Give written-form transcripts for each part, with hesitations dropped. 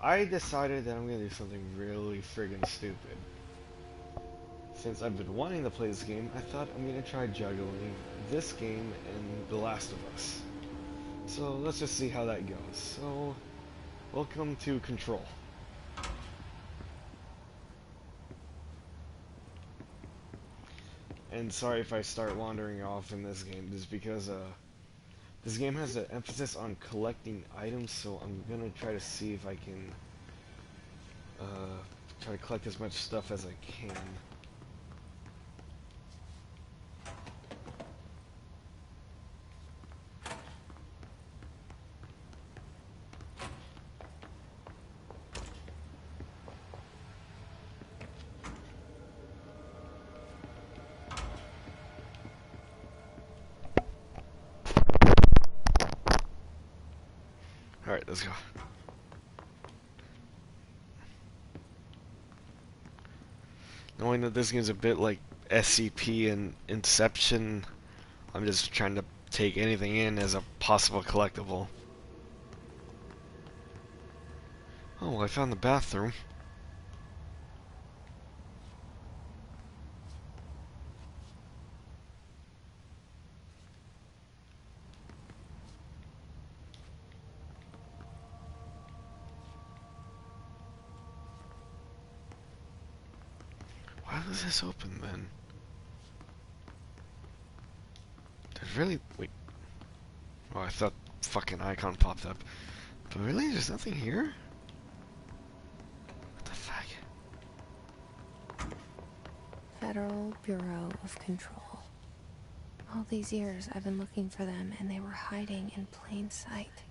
I decided that I'm gonna do something really friggin' stupid. Since I've been wanting to play this game, I thought I'm gonna try juggling this game and The Last of Us. So let's just see how that goes. So, welcome to Control. And sorry if I start wandering off in this game, just because this game has an emphasis on collecting items, so I'm gonna try to see if I can try to collect as much stuff as I can. Alright, let's go. Knowing that this game's a bit like SCP and Inception, I'm just trying to take anything in as a possible collectible. Oh, I found the bathroom. Why was this open then? Did really? Wait. Oh, I thought fucking icon popped up. But really? There's nothing here? What the fuck? Federal Bureau of Control. All these years I've been looking for them and they were hiding in plain sight.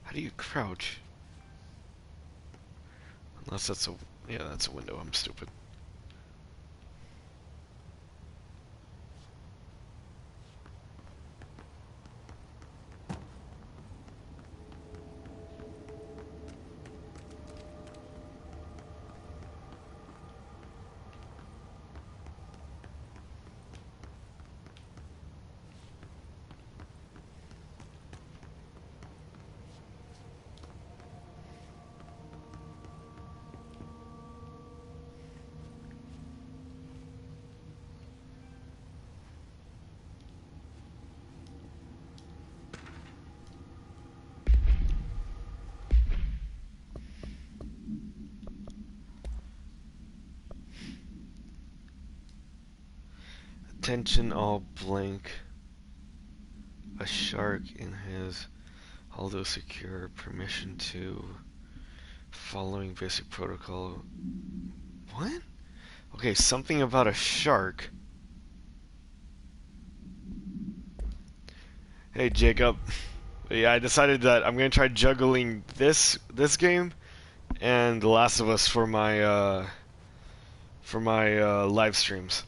How do you crouch? Unless that's a... Yeah, that's a window. I'm stupid. Attention all blank. A shark in his Aldo secure permission to following basic protocol. What? Okay, something about a shark. Hey Jacob. Yeah, I decided that I'm gonna try juggling this game and The Last of Us for my live streams.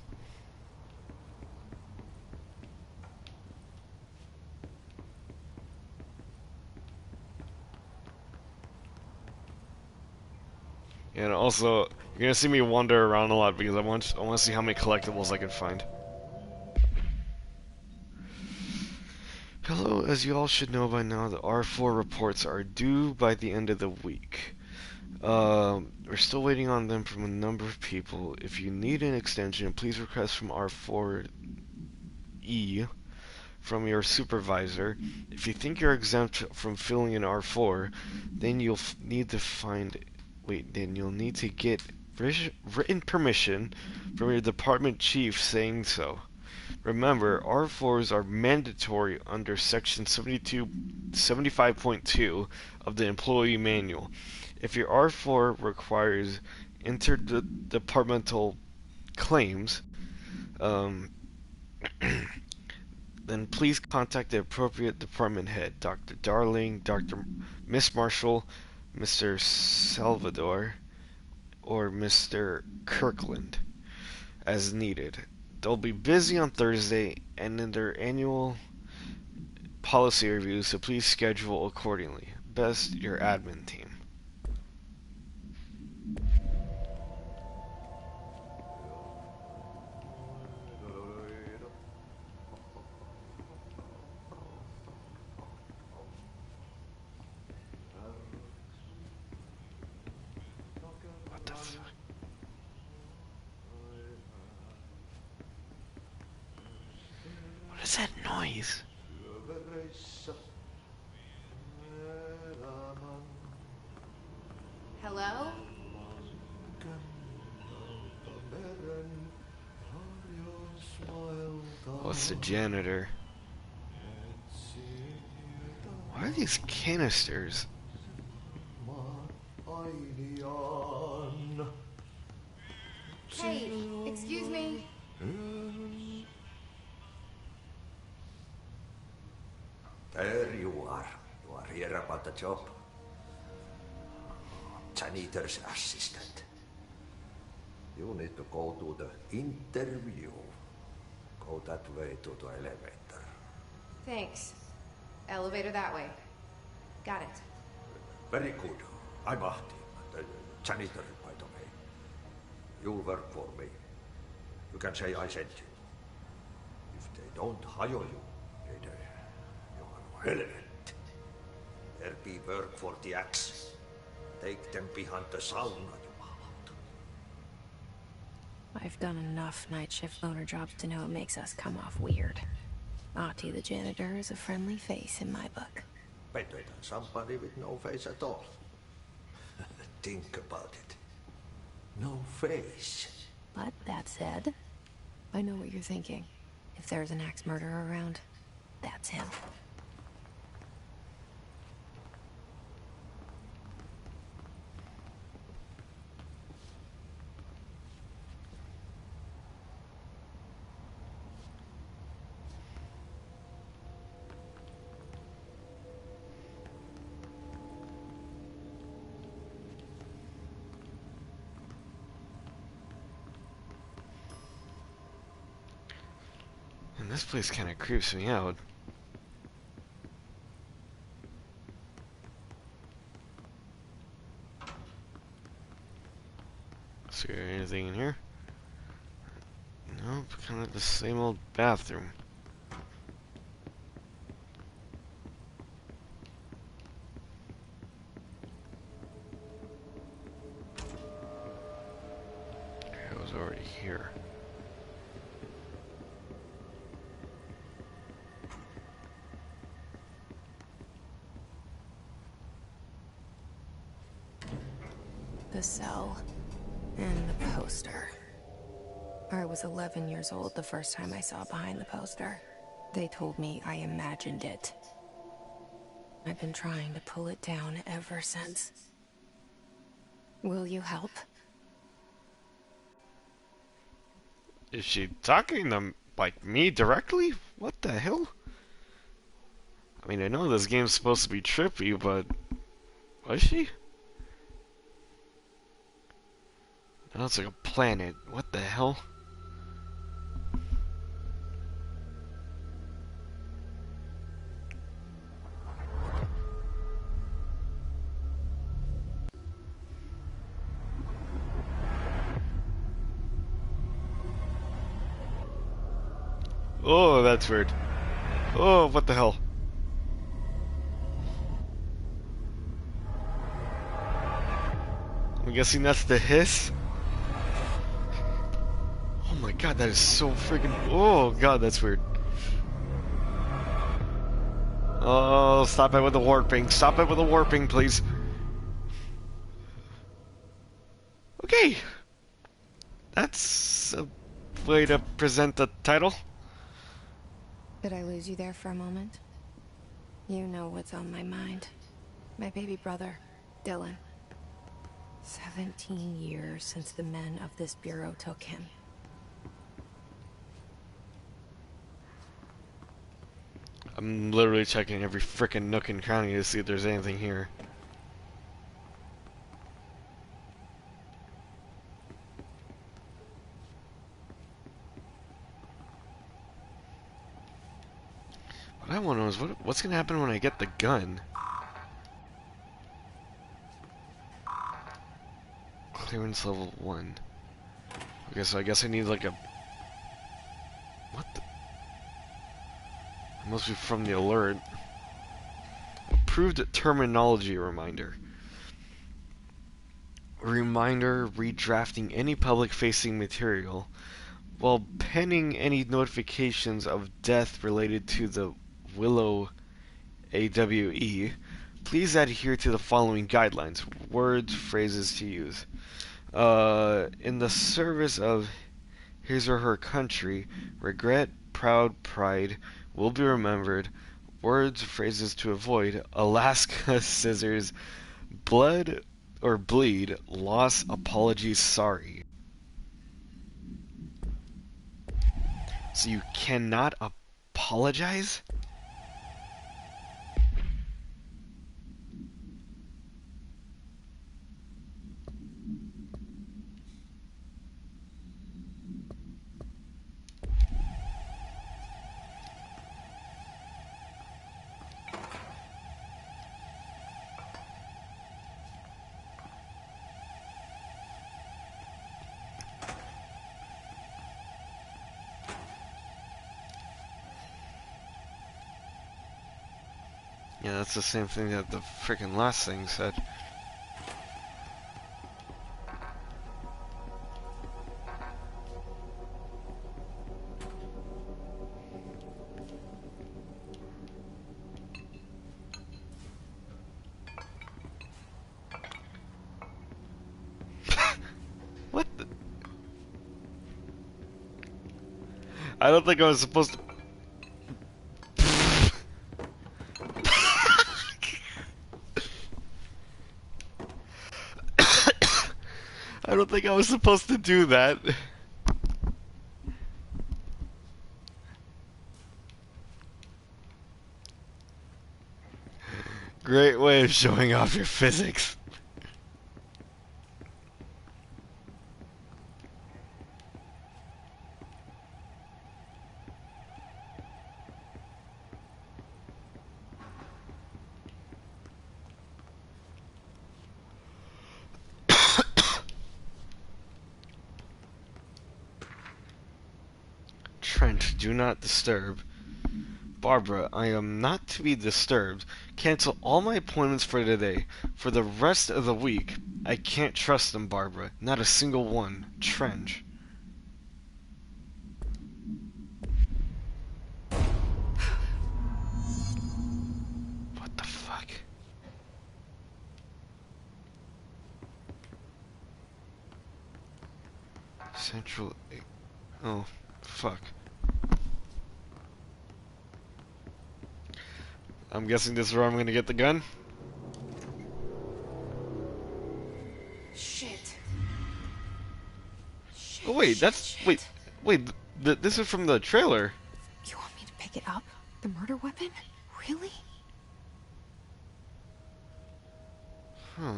And also, you're gonna see me wander around a lot because I want to see how many collectibles I can find. Hello, as you all should know by now, the R4 reports are due by the end of the week. We're still waiting on them from a number of people. If you need an extension, please request from R4E from your supervisor. If you think you're exempt from filling in R4, then you'll need to get written permission from your department chief saying so. Remember, R4s are mandatory under Section 75.2 of the Employee Manual. If your R4 requires interdepartmental claims, then please contact the appropriate department head, Dr. Darling, Dr. Miss Marshall, Mr. Salvador, or Mr. Kirkland, as needed. They'll be busy on Thursday and in their annual policy review, so please schedule accordingly. Best, your admin team. What's that noise? Hello? Oh, it's the janitor. What are these canisters? Hey, excuse me. There you are. You are here about the job. Janitor's assistant. You need to go to the interview. Go that way to the elevator. Thanks. Elevator that way. Got it. Very good. I'm Ahti, the janitor, by the way. You'll work for me. You can say I sent you. If they don't hire you, you are relevant. There be work for the axe. Take them behind the sauna, you out. I've done enough night shift loner jobs to know it makes us come off weird. Ahti the janitor is a friendly face in my book. Better than somebody with no face at all. Think about it. No face. But that said, I know what you're thinking. If there's an axe murderer around, that's him. And this place kind of creeps me out. Is there anything in here? Nope, kind of the same old bathroom. I was already here. The cell. And the poster. I was 11 years old the first time I saw behind the poster. They told me I imagined it. I've been trying to pull it down ever since. Will you help? Is she talking to, like, me directly? What the hell? I mean, I know this game's supposed to be trippy, but... was she? Now it's like a planet. What the hell? Oh, that's weird. Oh, what the hell? I'm guessing that's the hiss? Oh my god, that is so freaking... oh god, that's weird. Oh, stop it with the warping. Stop it with the warping, please. Okay. That's a way to present the title. Did I lose you there for a moment? You know what's on my mind. My baby brother, Dylan. 17 years since the men of this bureau took him. I'm literally checking every frickin' nook and cranny to see if there's anything here. What I want to know is what's gonna happen when I get the gun? Clearance level 1. Okay, so I guess I need like a... what the... it must be from the alert. Approved terminology reminder. Reminder redrafting any public-facing material. While pending any notifications of death related to the Willow AWE, please adhere to the following guidelines, words, phrases to use. In the service of his or her country, regret, proud, pride will be remembered. Words, phrases to avoid, Alaska scissors, blood or bleed, loss, apologies, sorry. So you cannot apologize? Yeah, that's the same thing that the freaking last thing said. What the? I don't think I was supposed to. I don't think I was supposed to do that. Great way of showing off your physics. Trent, do not disturb. Barbara, I am not to be disturbed. Cancel all my appointments for today. For the rest of the week. I can't trust them, Barbara. Not a single one. Trench. What the fuck? Central... Oh, fuck. I'm guessing this is where I'm gonna get the gun? Shit. Oh wait, that's... Wait, this is from the trailer. You want me to pick it up? The murder weapon? Really? Huh.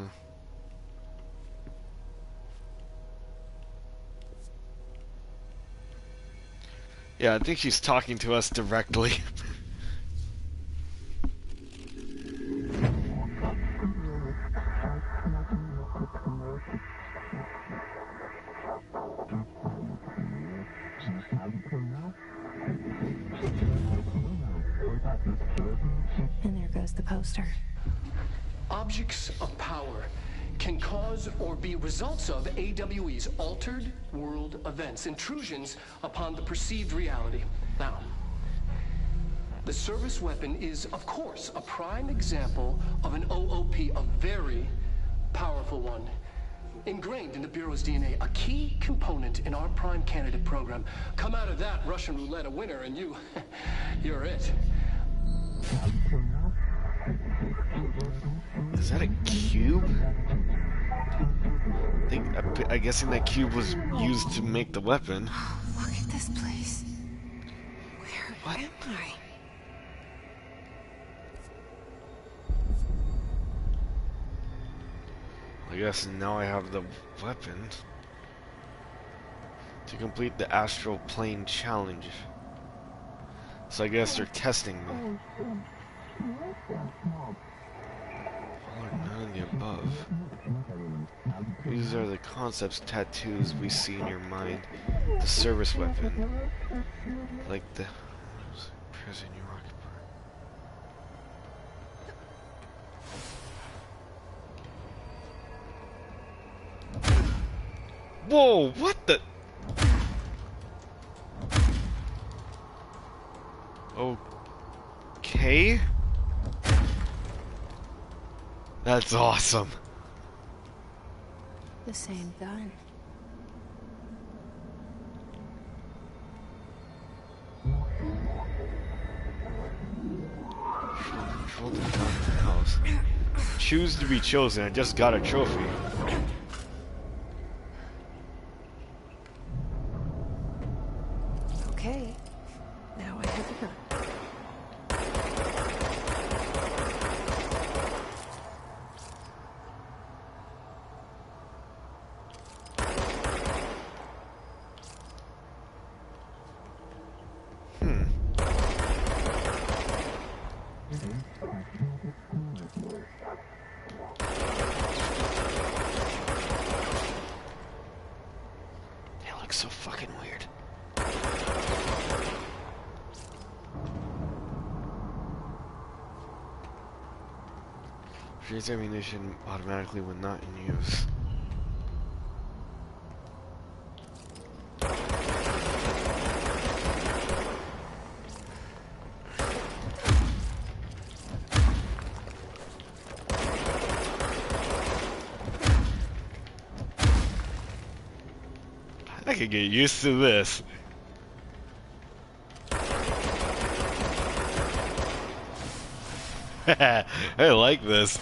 Yeah, I think she's talking to us directly. And there goes the poster. Objects of power can cause or be results of AWE's altered world events, intrusions upon the perceived reality. Now, the service weapon is, of course, a prime example of an OOP, a very powerful one. Ingrained in the Bureau's DNA, a key component in our prime candidate program. Come out of that Russian roulette a winner and you're it. Is that a cube? I'm guessing that cube was used to make the weapon. Look at this place. Where am I? I guess now I have the weapon to complete the astral plane challenge. So I guess they're testing me. All or none of the above. These are the concepts, tattoos we see in your mind. The service weapon. Like the prison you occupy. Whoa, what the? Okay. That's awesome. The same gun. Control the gun in the house. Choose to be chosen. I just got a trophy. Okay. Now I have a gun. It looks so fucking weird. Freeze ammunition automatically when not in use. I could get used to this. I like this.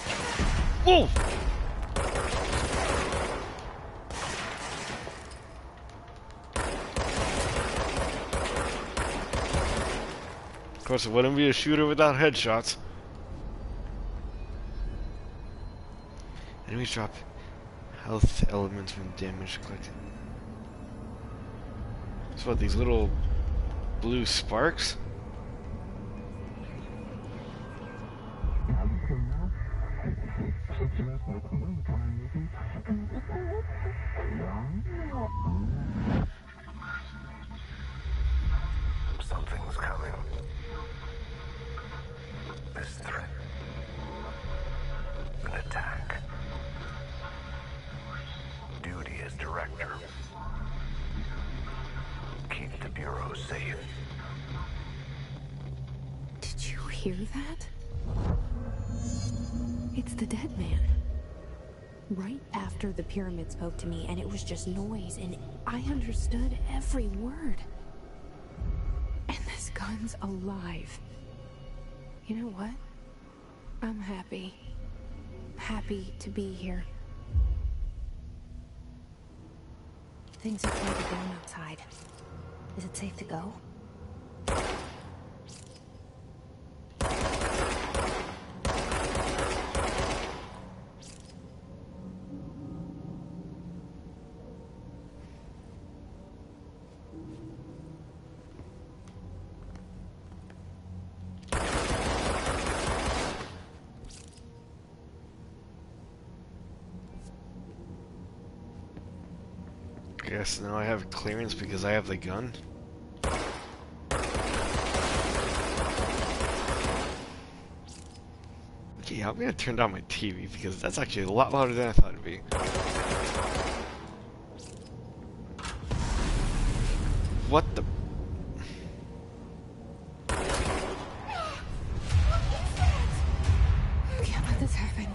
Whoa! Of course, it wouldn't be a shooter without headshots. Enemies drop health elements when damage collected. So what, these little blue sparks? Something's coming. This threat. An attack. Duty as director. Keep the Bureau safe. Did you hear that? It's the dead man. Right after the pyramid spoke to me, and it was just noise, and I understood every word. And this gun's alive. You know what? I'm happy. Happy to be here. Things are kind of going outside. Is it safe to go? Guess now I have clearance because I have the gun. Okay, I'm gonna turn down my TV because that's actually a lot louder than I thought it'd be. What the? You can't let this happen.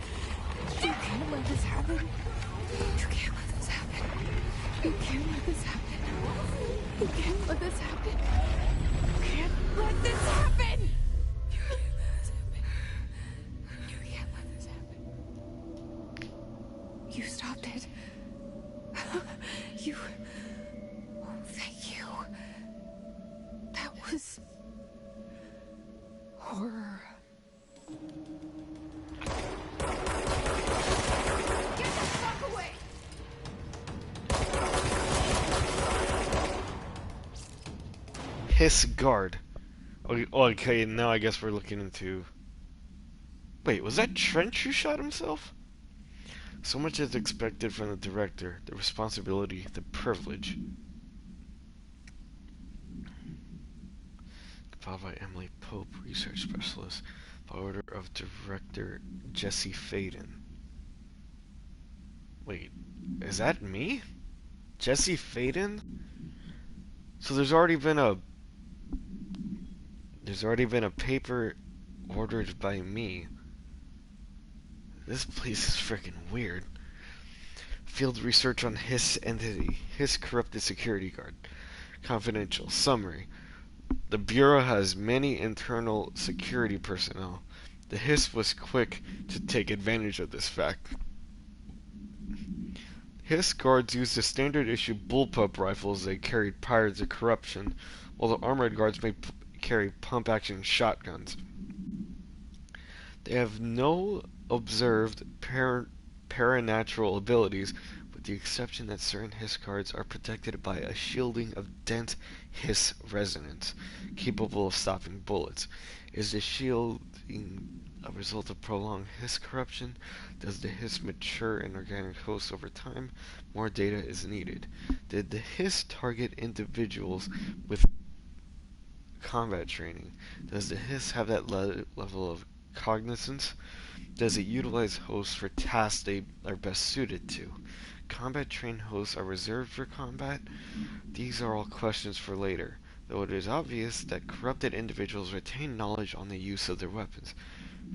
You can't let this happen. You can't let this happen. You can't let this happen. You can't let this happen. You can't let this happen. You can't let this happen. You stopped it. You. Oh, thank you. That was horror. Get the fuck away! Hiss guard. Okay, okay, now I guess we're looking into... Wait, was that Trench who shot himself? So much is expected from the director, the responsibility, the privilege. Compiled by Emily Pope, research specialist, by order of director Jesse Faden. Wait, is that me? Jesse Faden? So there's already been a There's already been a paper ordered by me. This place is freaking weird. Field research on Hiss entity. Hiss corrupted security guard. Confidential. Summary. The Bureau has many internal security personnel. The Hiss was quick to take advantage of this fact. Hiss guards used the standard issue bullpup rifles they carried prior to corruption, while the armored guards may carry pump action shotguns. They have no observed paranatural abilities, with the exception that certain Hiss guards are protected by a shielding of dense Hiss resonance, capable of stopping bullets. Is the shielding a result of prolonged Hiss corruption? Does the Hiss mature in organic hosts over time? More data is needed. Did the Hiss target individuals with combat training? Does the Hiss have that level of cognizance? Does it utilize hosts for tasks they are best suited to? Combat trained hosts are reserved for combat? These are all questions for later, though it is obvious that corrupted individuals retain knowledge on the use of their weapons.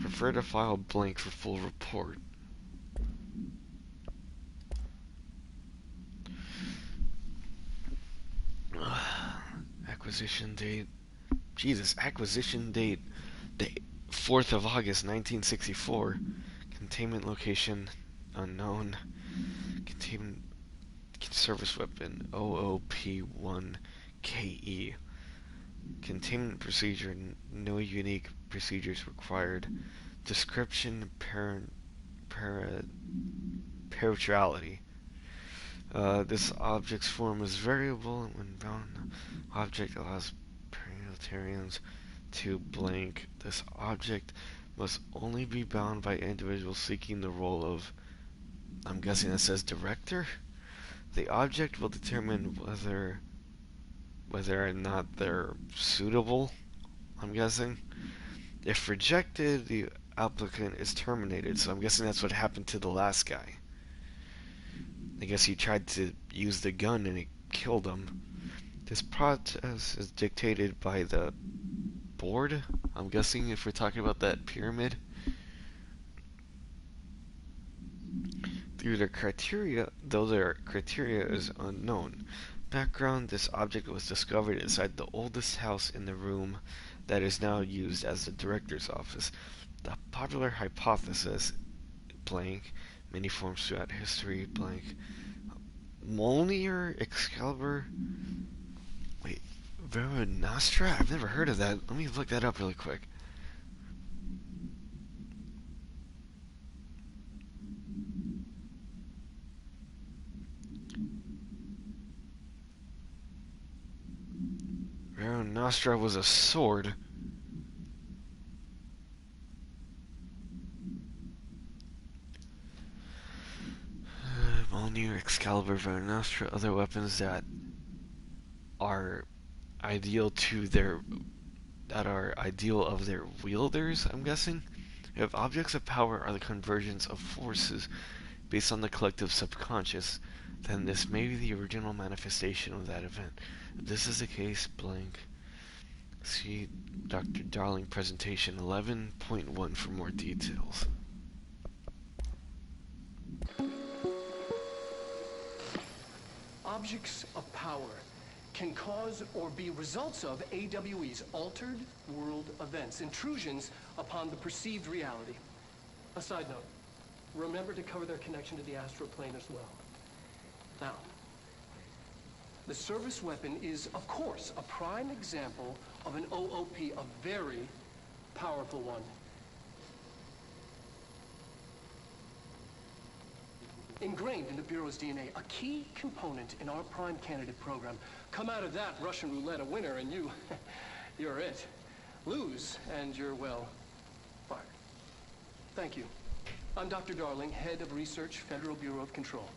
Prefer to file blank for full report. Acquisition date. Jesus, acquisition date. The 4th of August, 1964. Containment location unknown. Containment service weapon OOP-1KE. Containment procedure, no unique procedures required. Description, paratrality. This object's form is variable, and when bound, object allows parliamentarians to blank. This object must only be bound by individuals seeking the role of, I'm guessing that says director? The object will determine whether or not they're suitable, I'm guessing. If rejected, the applicant is terminated, so I'm guessing that's what happened to the last guy. I guess he tried to use the gun and it killed him. This process is dictated by the board, I'm guessing, if we're talking about that pyramid. Though their criteria is unknown. Background: this object was discovered inside the oldest house in the room that is now used as the director's office. The popular hypothesis, blank, many forms throughout history, blank. Mjolnir, Excalibur, wait, Vera Nostra? I've never heard of that. Let me look that up really quick. Vera Nostra was a sword. Mjolnir, Excalibur, Vera Nostra, other weapons that are ideal of their wielders, I'm guessing. If objects of power are the convergence of forces based on the collective subconscious, then this may be the original manifestation of that event. If this is the case, blank. See Dr. Darling presentation 11.1 for more details. Objects of power can cause or be results of AWE's altered world events, intrusions upon the perceived reality. A side note, remember to cover their connection to the astral plane as well. Now, the service weapon is, of course, a prime example of an OOP, a very powerful one. Ingrained in the Bureau's DNA, a key component in our prime candidate program. Come out of that Russian roulette a winner and you're it. Lose and you're, well, fired. Thank you. I'm Dr. Darling, head of research, Federal Bureau of Control.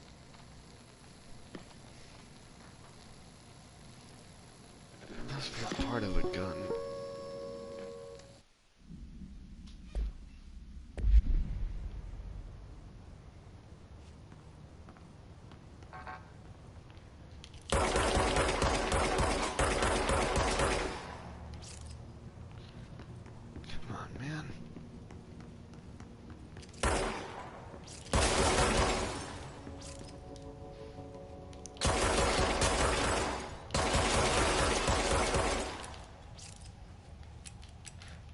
Must be a part of a gun.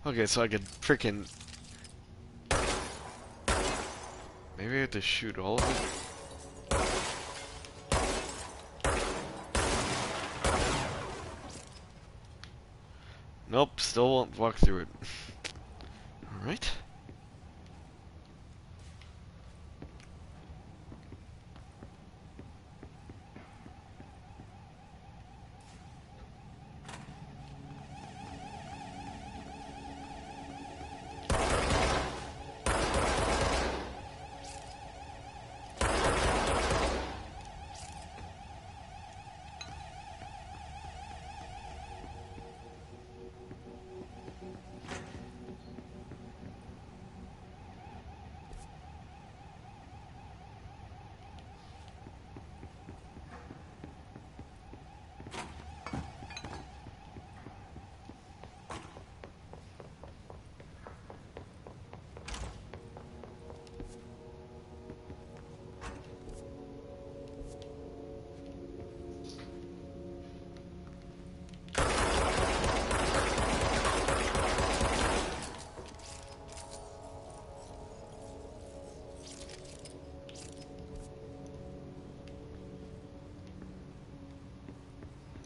Okay, so I could freaking... Maybe I have to shoot all of it? Nope, still won't walk through it. Alright.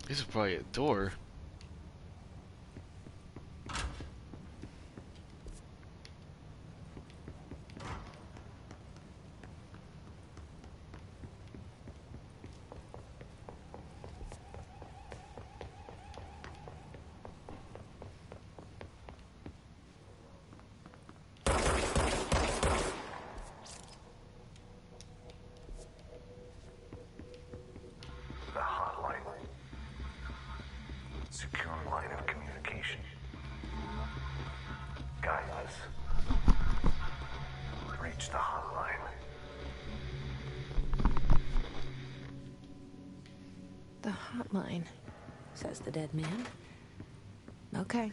This is probably a door. The hotline. Secure line of communication. Guidance. Reach the hotline. The hotline, says the dead man. Okay.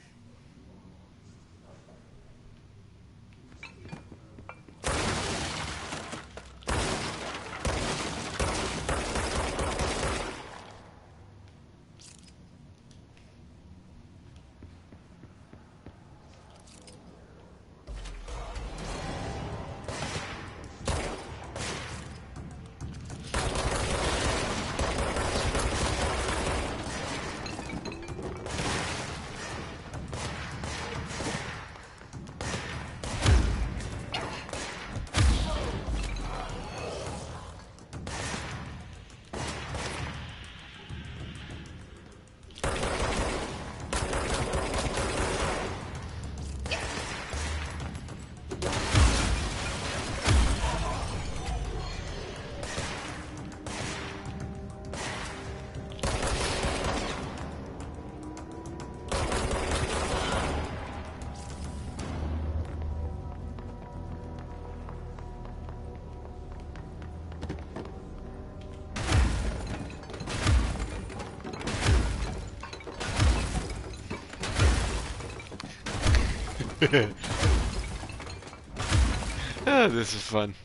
Ah, this is fun.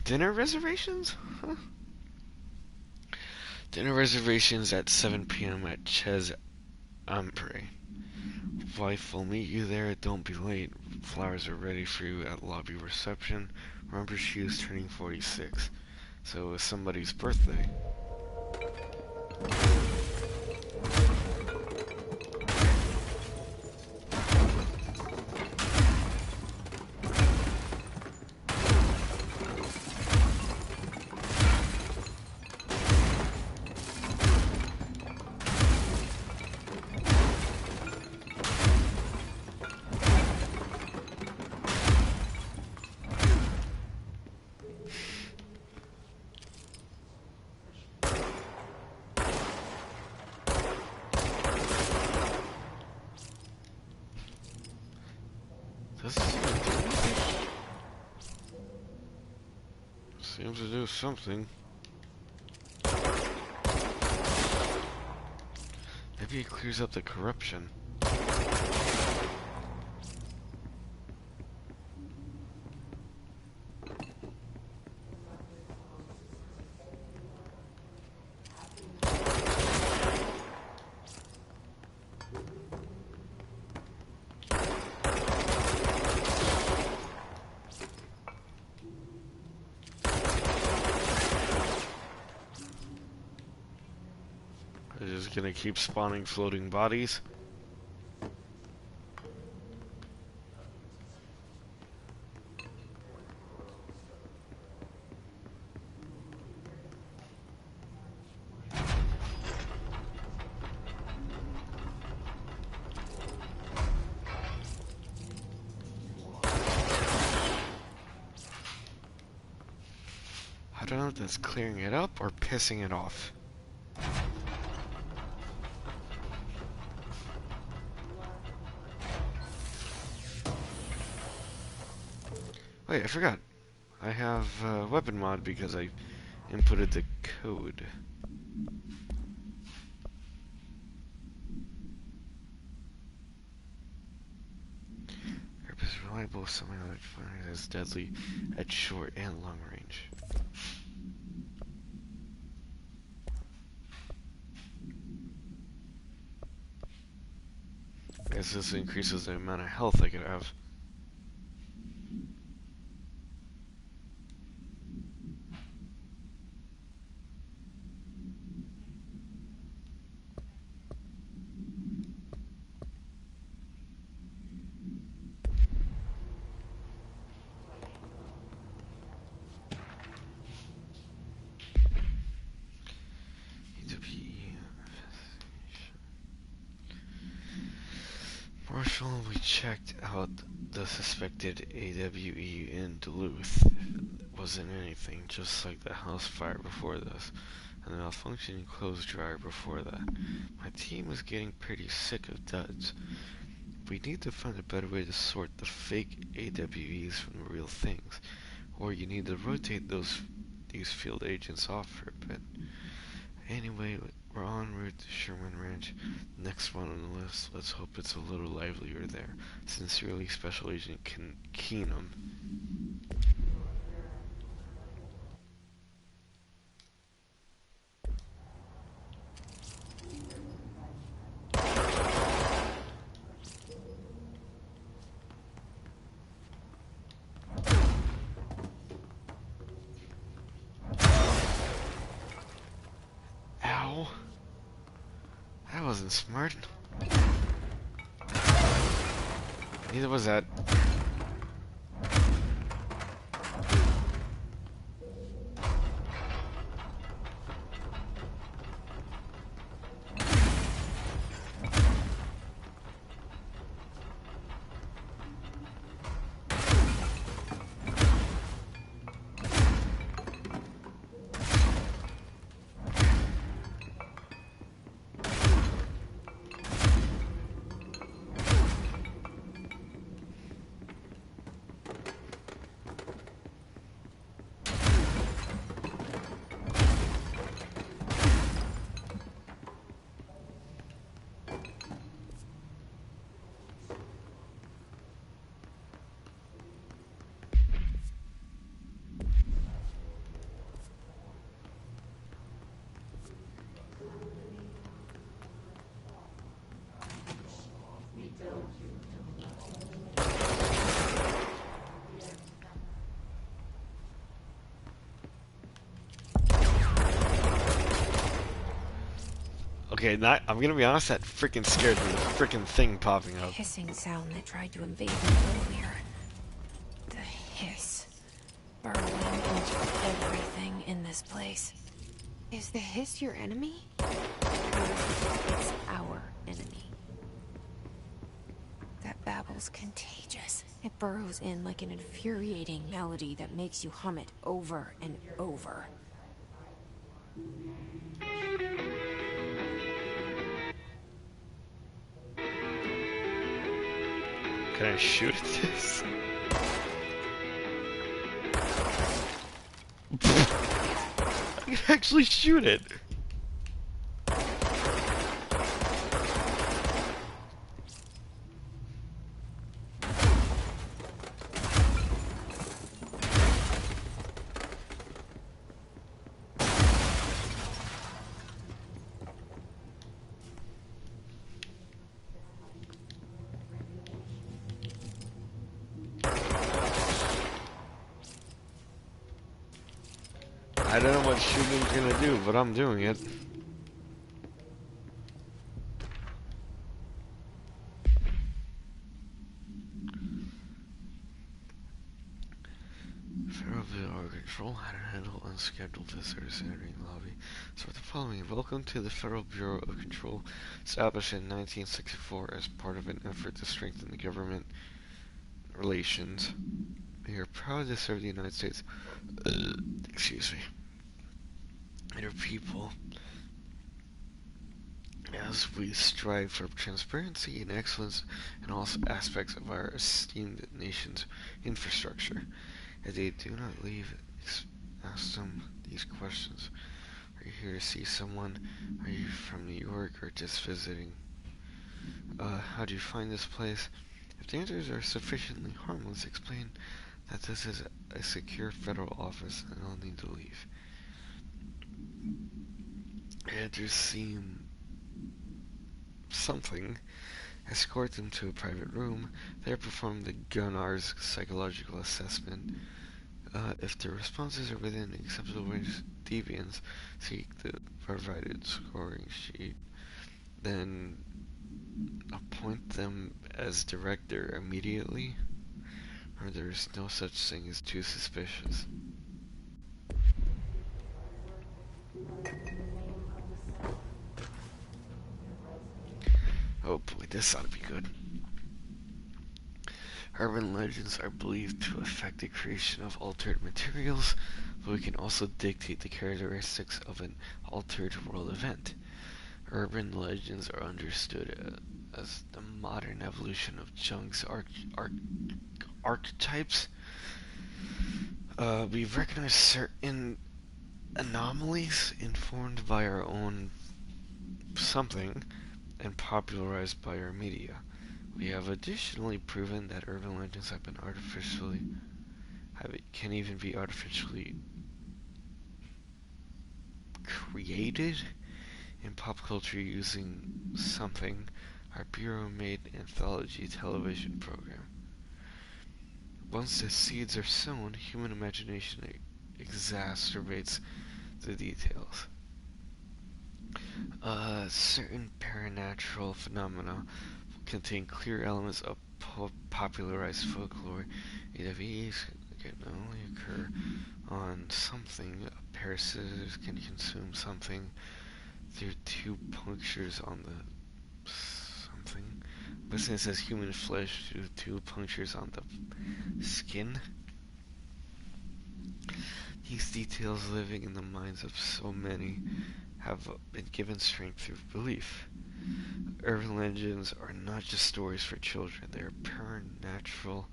Dinner reservations? Huh? Dinner reservations at 7 p.m. at Chez Ampre. Wife will meet you there. Don't be late. Flowers are ready for you at lobby reception. Remember, she is turning 46. So it was somebody's birthday. Does it seems to do something. Maybe it clears up the corruption. They're just gonna keep spawning floating bodies. I don't know if that's clearing it up or pissing it off. Wait, I forgot. I have weapon mod because I inputted the code. Herb is reliable, semi-automatic fire is deadly at short and long range. I guess this increases the amount of health I could have. Marshall, we checked out the suspected AWE in Duluth. It wasn't anything, just like the house fire before this, and the malfunctioning clothes dryer before that. My team was getting pretty sick of duds. We need to find a better way to sort the fake AWEs from the real things, or you need to rotate these field agents off for a bit. Anyway, we're en route to Sherman Ranch. Next one on the list. Let's hope it's a little livelier there. Sincerely, Special Agent Keenum. Ow. That wasn't smart. Neither was that. Okay, I'm gonna be honest, that freaking scared me, the freaking thing popping up. Hissing sound that tried to invade me earlier. The hiss. Burrowing into everything in this place. Is the hiss your enemy? It's our enemy. That babble's contagious. It burrows in like an infuriating melody that makes you hum it over and over. Can I shoot at this? I can actually shoot it. I don't know what shooting's gonna do, but I'm doing it. Control, how to handle unscheduled visitors entering the lobby. So the following. Welcome to the Federal Bureau of Control, established in 1964 as part of an effort to strengthen the government relations. We are proud to serve the United States, excuse me, and our people as we strive for transparency and excellence in all aspects of our esteemed nation's infrastructure. If they do not leave, ask them these questions. Are you here to see someone? Are you from New York or just visiting? How do you find this place? If the answers are sufficiently harmless, explain that this is a secure federal office and I'll need to leave. Answers seem something. Escort them to a private room. There perform the Gunnar's psychological assessment. If the responses are within acceptable range of deviance, seek the provided scoring sheet. Then appoint them as director immediately, or there is no such thing as too suspicious. Oh boy, this ought to be good. Urban legends are believed to affect the creation of altered materials, but we can also dictate the characteristics of an altered world event. Urban legends are understood as the modern evolution of Jung's archetypes. We recognize certain anomalies informed by our own something and popularized by our media. We have additionally proven that urban legends have been can even be artificially created in pop culture using something, our Bureau-made anthology television program. Once the seeds are sown, human imagination exacerbates the details. Certain paranatural phenomena contain clear elements of popularized folklore. AWEs can only occur on something. A parasite can consume something through two punctures on the something. But it says human flesh through two punctures on the skin. These details living in the minds of so many have been given strength through belief. Urban legends are not just stories for children, they are supernatural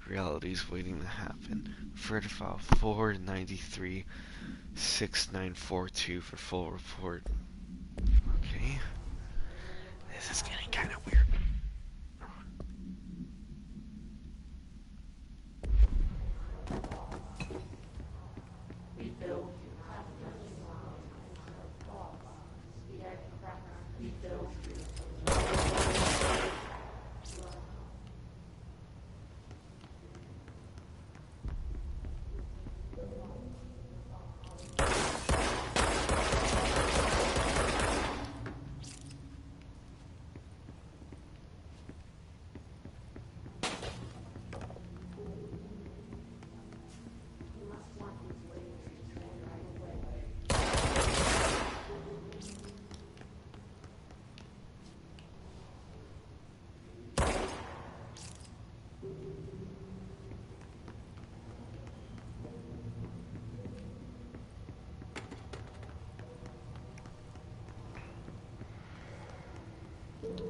realities waiting to happen. Refer to file 493-6942 for full report. Okay. This is getting kind of weird.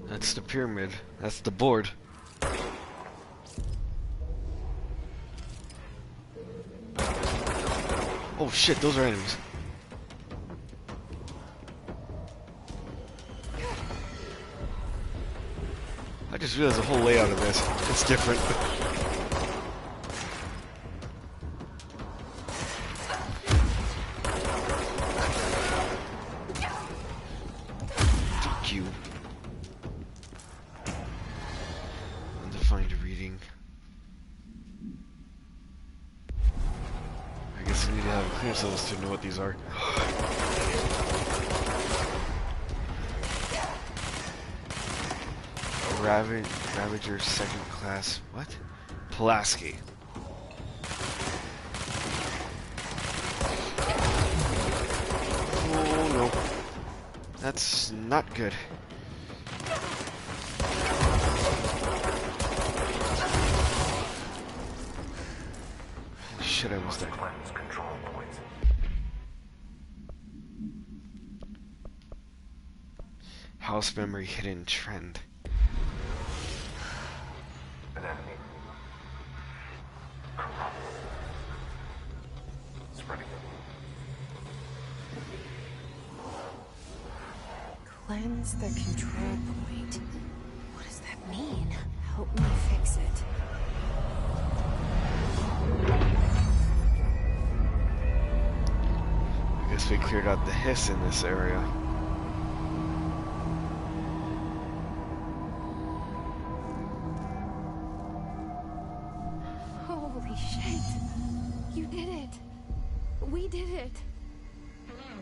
That's the pyramid. That's the board. Oh shit, those are enemies. I just realized the whole layout of this. It's different. Fuck you. Undefined reading. I guess I need to have a clearance of this to know what these are. Ravager second class. What? Pulaski. no. That's not good. Holy shit, I almost died. Cleanse control points. House memory hidden trend. An enemy. Corrupt. Spreading. Cleanse the control point. What does that mean? Help me fix it. I guess we cleared out the hiss in this area. Holy shit. You did it. We did it. Hello?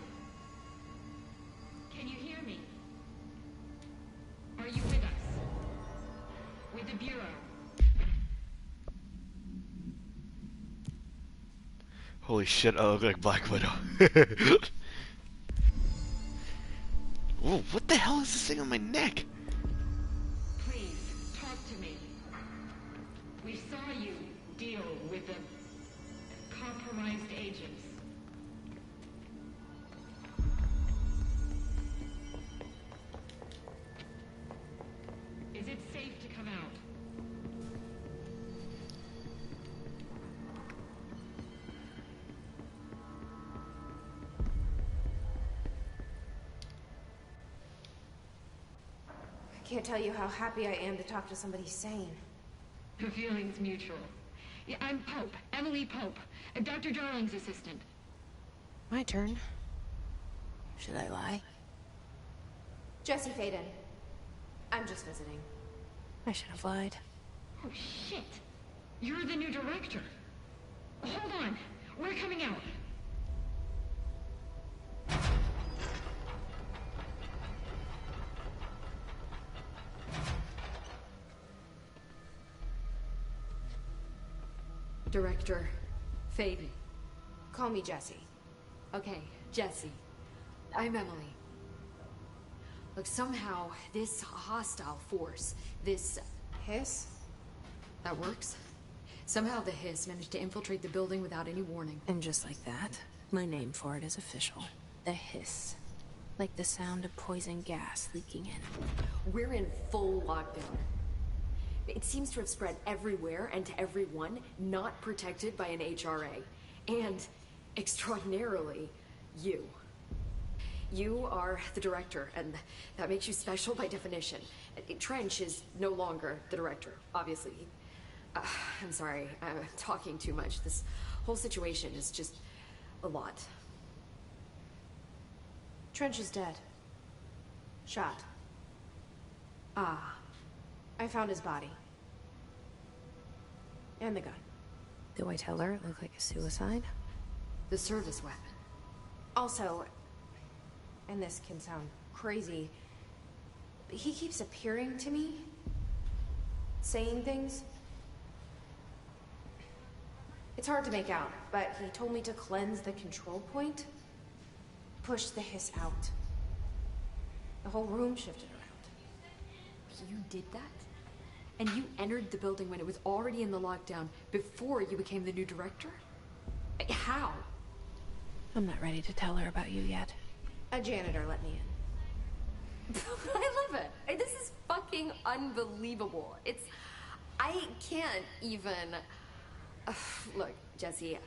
Can you hear me? Are you with us? With the Bureau? Holy shit, I look like Black Widow. Whoa, what the hell is this thing on my neck? Please, talk to me. We saw you deal with the compromised agents. Is it safe to come out? I can't tell you how happy I am to talk to somebody sane. The feeling's mutual. Yeah, I'm Pope, Emily Pope, Dr. Darling's assistant. My turn. Should I lie? Jesse Faden. I'm just visiting. I should have lied. Oh, shit. You're the new director. Hold on. We're coming out. Director Faden. Call me Jesse. Okay, Jesse. I'm Emily. Look, somehow this hostile force, this... Hiss? that works? Somehow the Hiss managed to infiltrate the building without any warning. And just like that, my name for it is official. The Hiss. Like the sound of poison gas leaking in. We're in full lockdown. It seems to have spread everywhere and to everyone not protected by an HRA. And, extraordinarily, you. You are the director, and that makes you special by definition. Trench is no longer the director, obviously. I'm sorry, I'm talking too much. This whole situation is just a lot. Trench is dead. Shot. Ah, I found his body. And the gun. Do I tell her it looked like a suicide? the service weapon. Also, and this can sound crazy, but he keeps appearing to me, saying things. It's hard to make out, but he told me to cleanse the control point, push the hiss out. The whole room shifted around. You did that? And you entered the building when it was already in the lockdown before you became the new director? How? I'm not ready to tell her about you yet. A janitor let me in. I love it. This is fucking unbelievable. I can't even... Look, Jesse,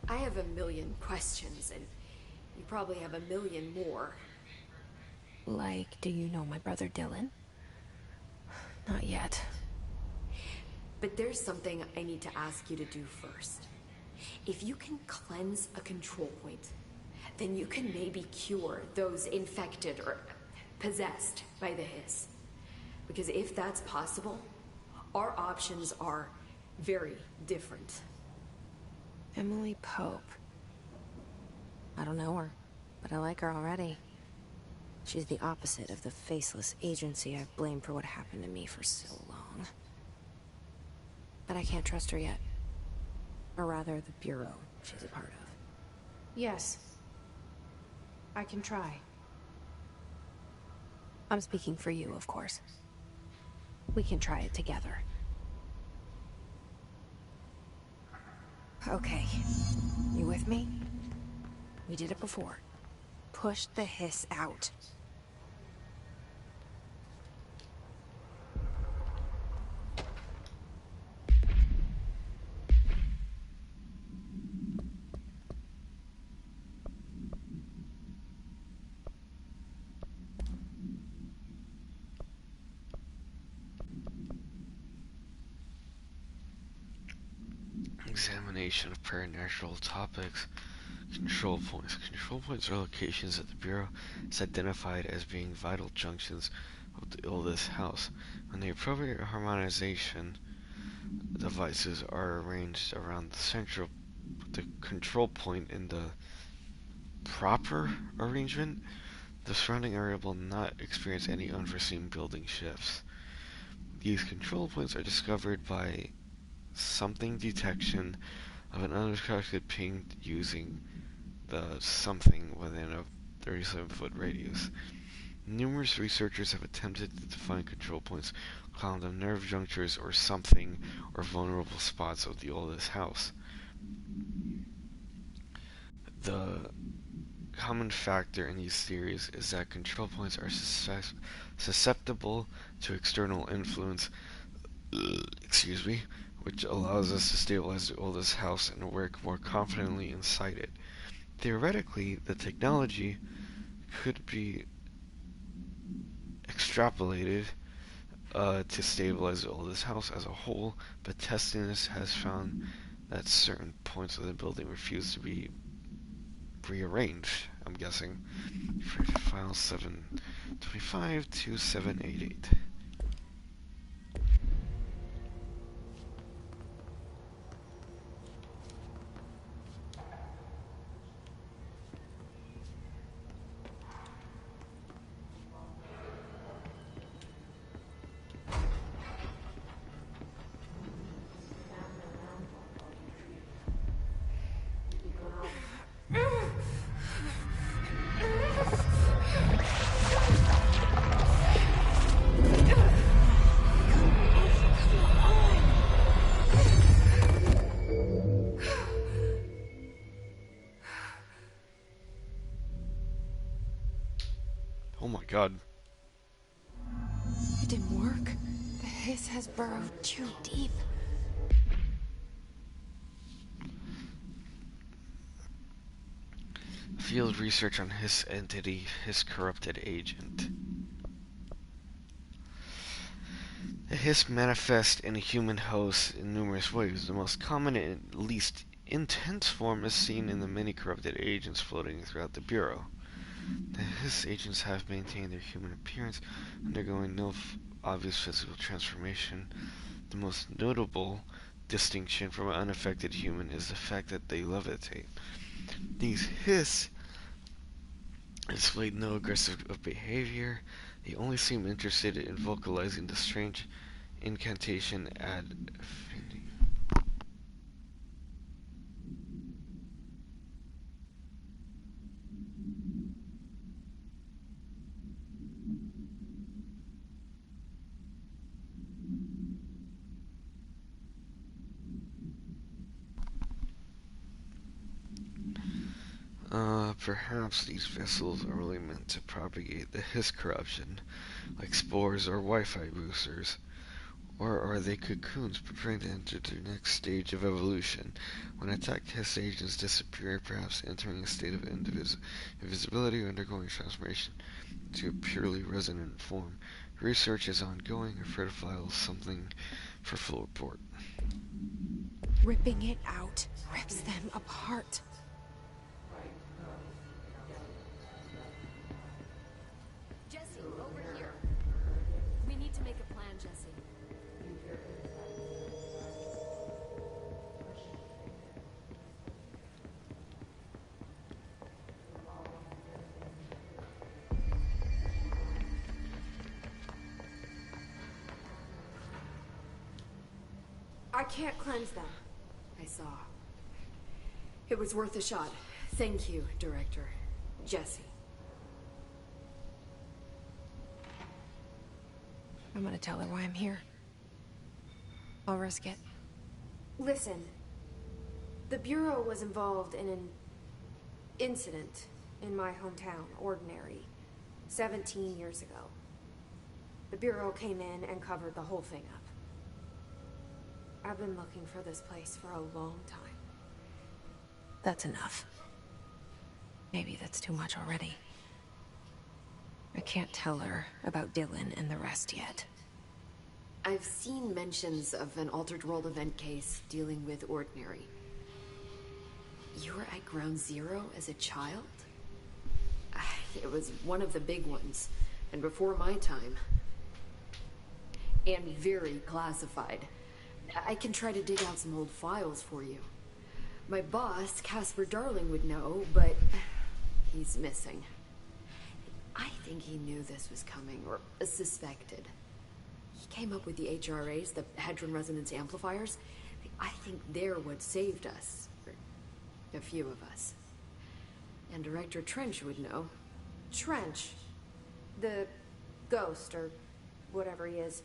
I have a million questions, and you probably have a million more. Like, do you know my brother Dylan? Not yet. But there's something I need to ask you to do first. If you can cleanse a control point, then you can maybe cure those infected or possessed by the hiss. Because if that's possible, our options are very different. Emily Pope. I don't know her, but I like her already. She's the opposite of the faceless agency I've blamed for what happened to me for so long. But I can't trust her yet. Or rather, the Bureau she's a part of. Yes. I can try. I'm speaking for you, of course. We can try it together. Okay. You with me? We did it before. Push the hiss out. Examination of paranatural topics. Control points. Control points are locations that the Bureau has identified as being vital junctions of the oldest house. When the appropriate harmonization devices are arranged around the control point in the proper arrangement, the surrounding area will not experience any unforeseen building shifts. These control points are discovered by something detection of an unexpected ping using the something within a 37-foot radius. Numerous researchers have attempted to define control points, calling them nerve junctures or something, or vulnerable spots of the oldest house. The common factor in these theories is that control points are susceptible to external influence, which allows us to stabilize the oldest house and work more confidently inside it. Theoretically, the technology could be extrapolated to stabilize the oldest house as a whole, but testing this has found that certain points of the building refuse to be rearranged, I'm guessing. File 725 to 788. Oh my god. It didn't work. The hiss has burrowed too deep. Field research on Hiss entity, Hiss corrupted agent. The Hiss manifests in a human host in numerous ways. The most common and least intense form is seen in the many corrupted agents floating throughout the Bureau. The Hiss agents have maintained their human appearance, undergoing no obvious physical transformation. The most notable distinction from an unaffected human is the fact that they levitate. These Hiss displayed no aggressive behavior. They only seem interested in vocalizing the strange incantation ad infinitum. Perhaps these vessels are only meant to propagate the Hiss corruption, like spores or Wi-Fi boosters. Or are they cocoons preparing to enter the next stage of evolution? When attacked, Hiss agents disappear, perhaps entering a state of invisibility or undergoing transformation to a purely resonant form. Research is ongoing. Refer to file something for full report. Ripping it out rips them apart. Jesse, over here. We need to make a plan, Jesse. I can't cleanse them. I saw. It was worth a shot. Thank you, Director. Jesse. I'm gonna tell her why I'm here. I'll risk it. Listen, the Bureau was involved in an incident in my hometown, Ordinary, 17 years ago. The Bureau came in and covered the whole thing up. I've been looking for this place for a long time. That's enough. Maybe that's too much already. I can't tell her about Dylan and the rest yet. I've seen mentions of an Altered World event case dealing with Ordinary. You were at Ground Zero as a child? It was one of the big ones, and before my time. And very classified. I can try to dig out some old files for you. My boss, Casper Darling, would know, but he's missing. I think he knew this was coming, or suspected. He came up with the HRAs, the Hadron Resonance Amplifiers. I think they're what saved us. Or a few of us. And Director Trench would know. Trench? The ghost, or whatever he is.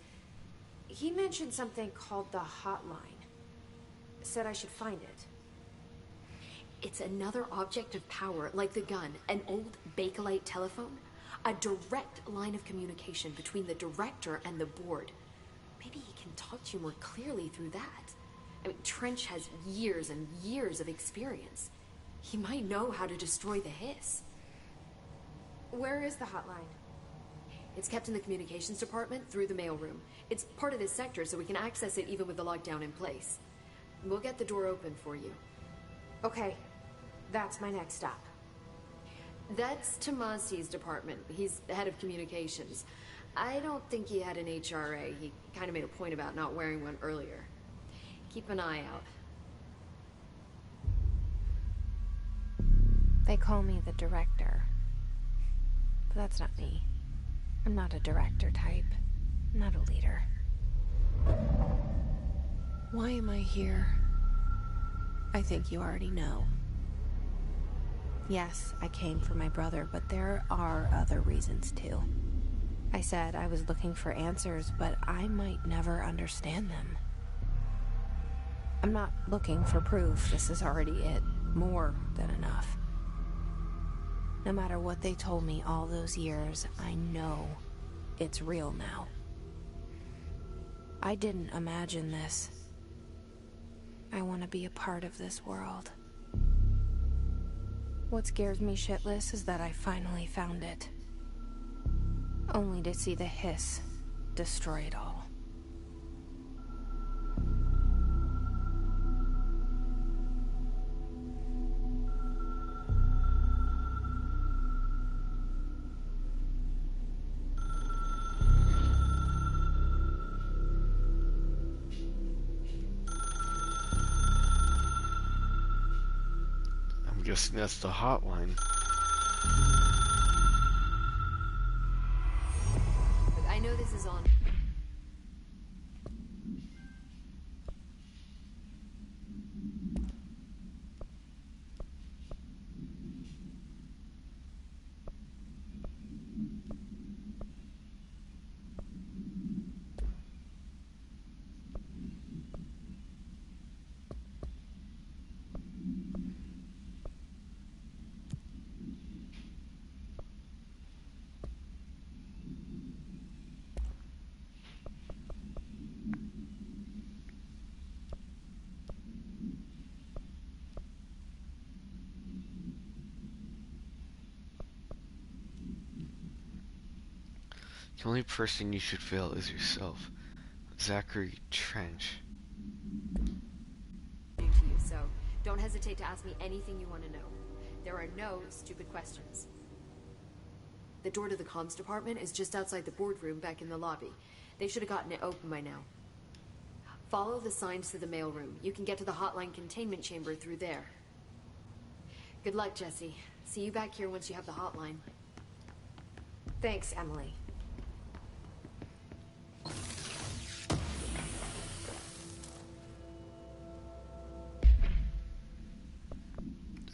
He mentioned something called the Hotline. Said I should find it. It's another object of power, like the gun, an old Bakelite telephone. A direct line of communication between the director and the board. Maybe he can talk to you more clearly through that. I mean, Trench has years and years of experience. He might know how to destroy the Hiss. Where is the hotline? It's kept in the communications department through the mailroom. It's part of this sector, so we can access it even with the lockdown in place. We'll get the door open for you. Okay, that's my next stop. That's Tomasi's department. He's the head of communications. I don't think he had an HRA. He kind of made a point about not wearing one earlier. Keep an eye out. They call me the director. But that's not me. I'm not a director type. I'm not a leader. Why am I here? I think you already know. Yes, I came for my brother, but there are other reasons too. I said I was looking for answers, but I might never understand them. I'm not looking for proof. This is already it. More than enough. No matter what they told me all those years, I know it's real now. I didn't imagine this. I want to be a part of this world. What scares me shitless is that I finally found it. Only to see the Hiss destroy it all. I'm guessing that's the hotline. Look, I know this is on. The only person you should fail is yourself. Zachary Trench. To you, so don't hesitate to ask me anything you want to know. There are no stupid questions. The door to the comms department is just outside the boardroom back in the lobby. They should have gotten it open by now. Follow the signs to the mailroom. You can get to the hotline containment chamber through there. Good luck, Jesse. See you back here once you have the hotline. Thanks, Emily.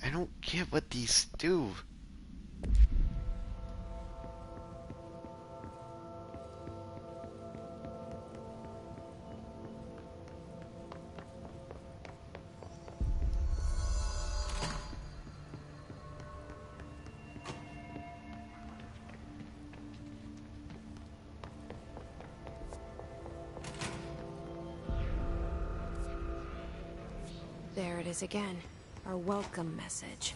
I don't get what these do. There it is again. Our welcome message.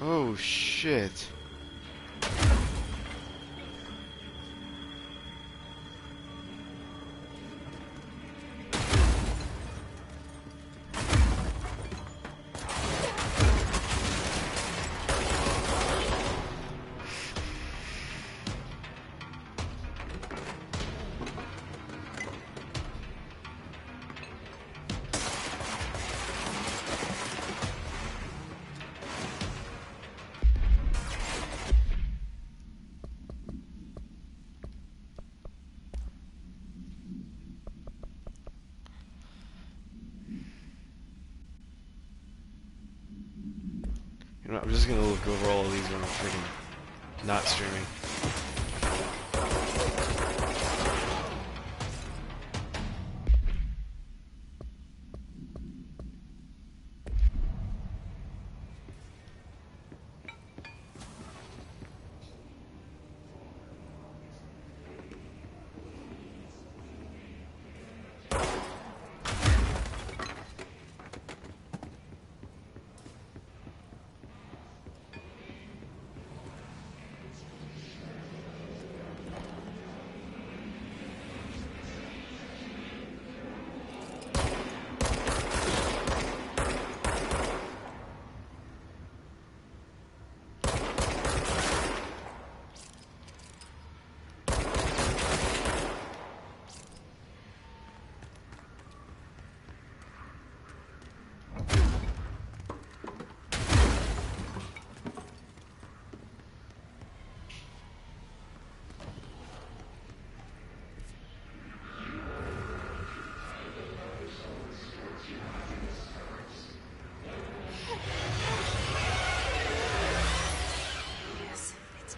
Oh shit. You know, I'm just gonna look over all of these when I'm freaking not streaming.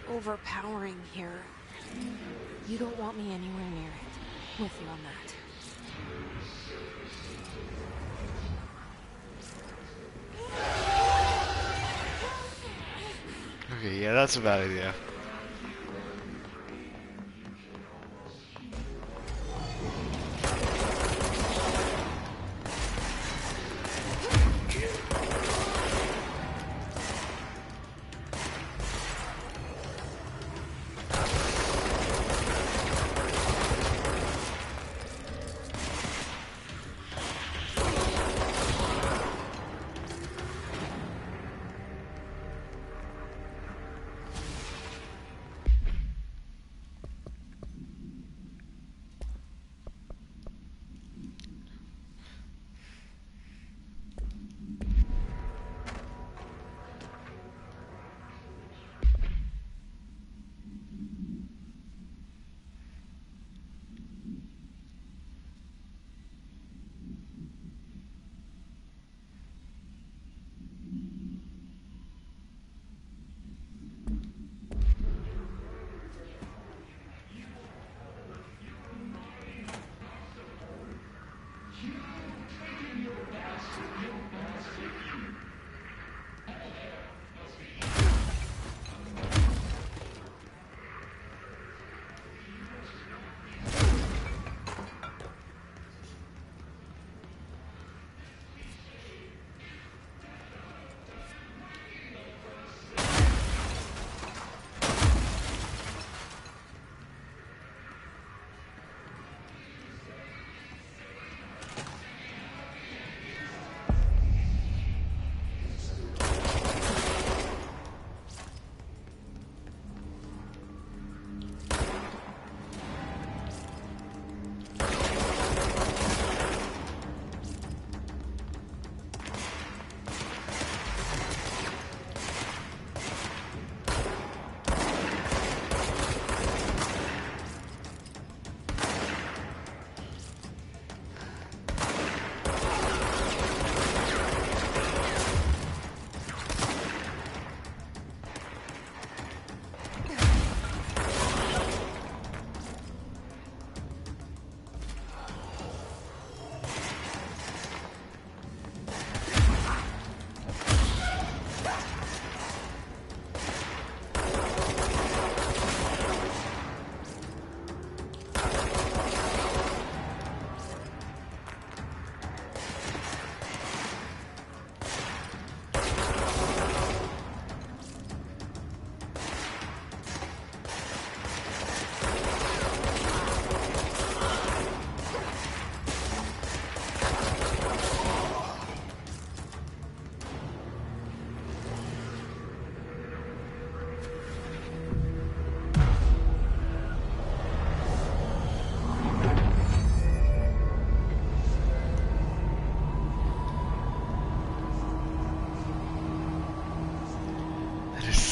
Overpowering here. You don't want me anywhere near it. With you on that. Okay, yeah, that's a bad idea.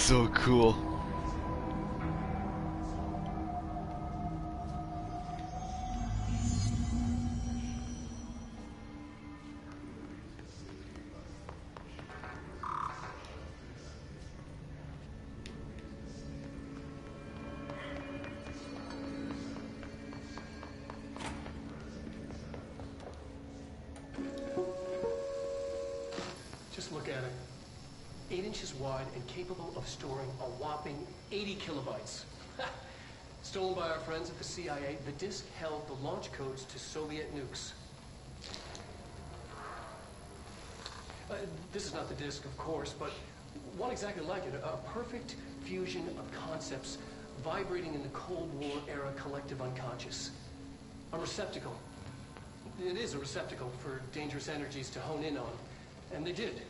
so cool. Just look at it. 8 inches wide and capable of storing a whopping 80 kilobytes. Stolen by our friends at the CIA, the disk held the launch codes to Soviet nukes. This is not the disk, of course, but one exactly like it. A perfect fusion of concepts vibrating in the Cold War era collective unconscious. A receptacle. It is a receptacle for dangerous energies to hone in on. And they did.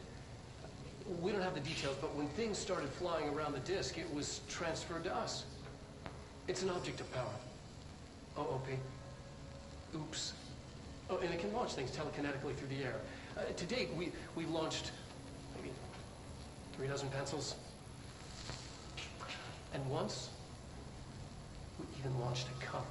We don't have the details, but when things started flying around the disk, it was transferred to us. It's an object of power. OOP. Oops. Oh, and it can launch things telekinetically through the air. To date, we've launched maybe 3 dozen pencils. And once, we even launched a cup.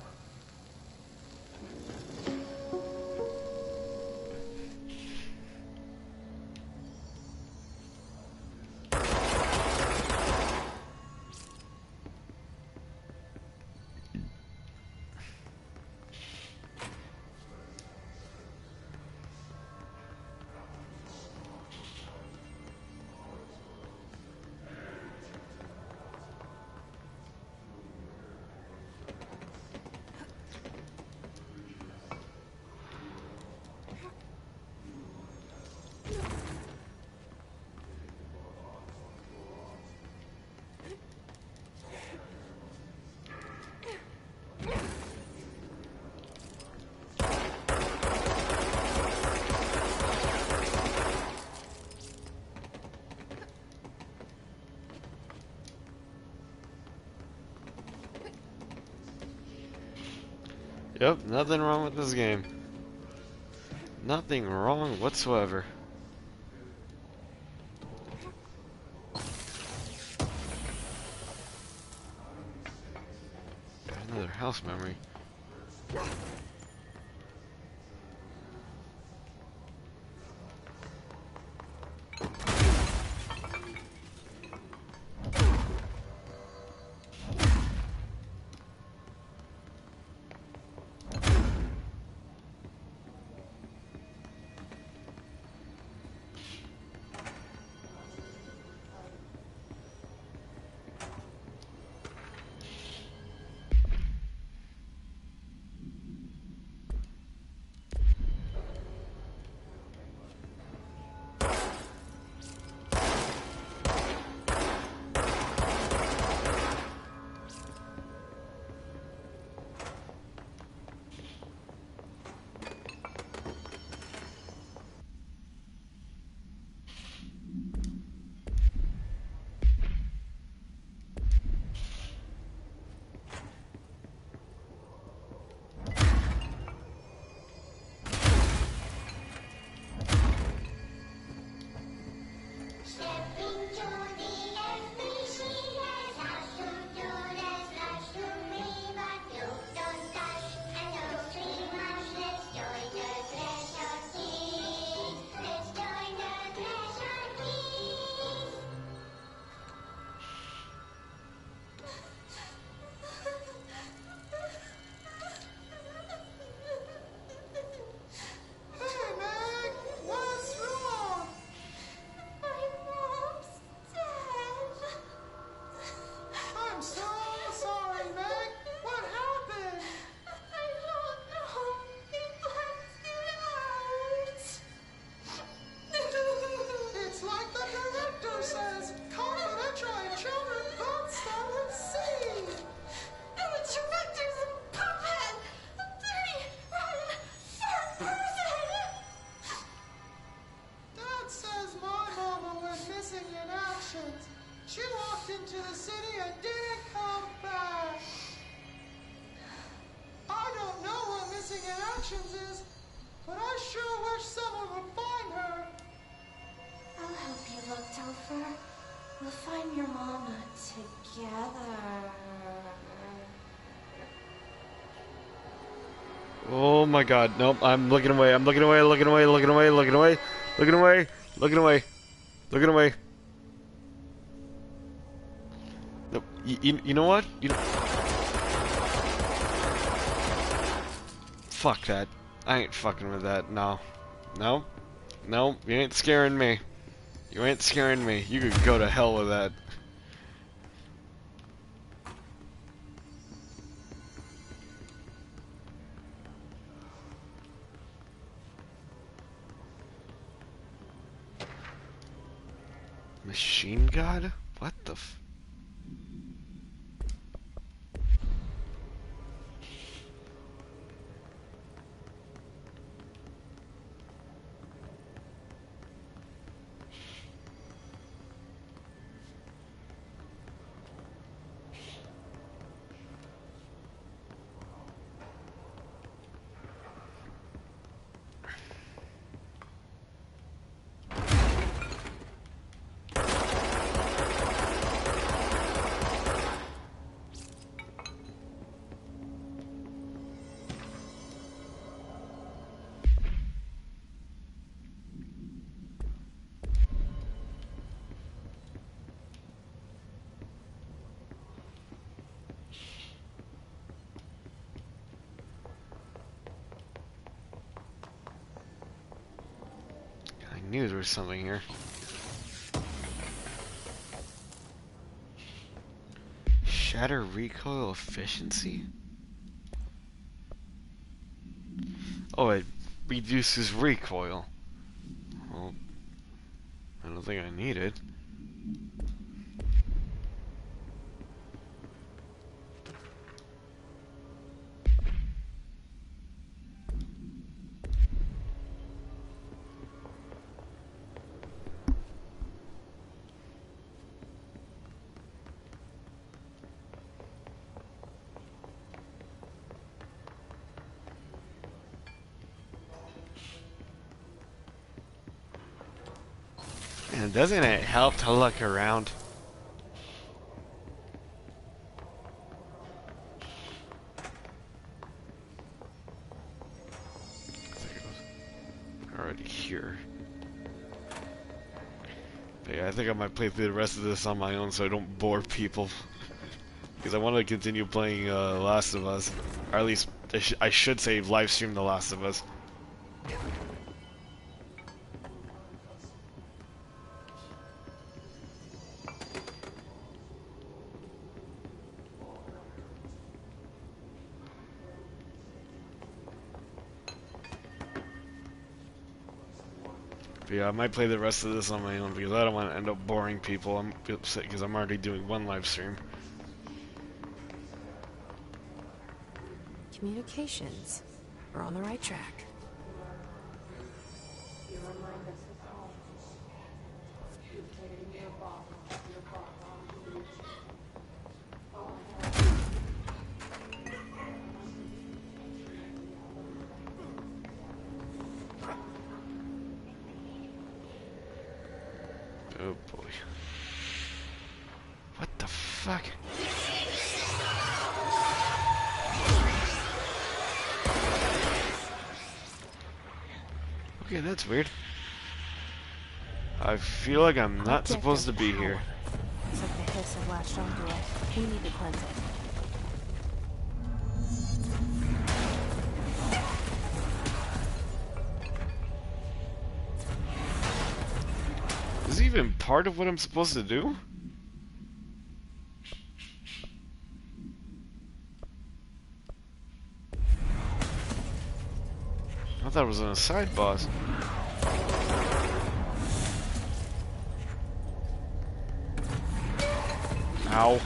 Yep, nothing wrong with this game. Nothing wrong whatsoever. Got another house memory. I'll help you look, Topher. We'll find your mama together. Oh my god, nope, I'm looking away, I'm looking away, looking away, looking away, looking away, looking away, looking away, looking away. Nope, you know what? Fuck that. I ain't fucking with that, no. No. No, you ain't scaring me. You ain't scaring me. You could go to hell with that. Machine God? What the f... I knew there was something here. Shatter recoil efficiency? Oh, it reduces recoil. Well, I don't think I need it. And doesn't it help to look around? I think it was already here. But yeah, I think I might play through the rest of this on my own so I don't bore people. Because I want to continue playing Last of Us. Or at least, I should say live stream The Last of Us. But yeah, I might play the rest of this on my own because I don't want to end up boring people. I'm upset because I'm already doing one live stream. Communications. We're on the right track. Oh boy. What the fuck? Okay, that's weird. I feel like I'm not supposed to be here. It's like the hiss have latched onto it. We need to cleanse it. Is this even part of what I'm supposed to do? I thought it was a side boss. Ow.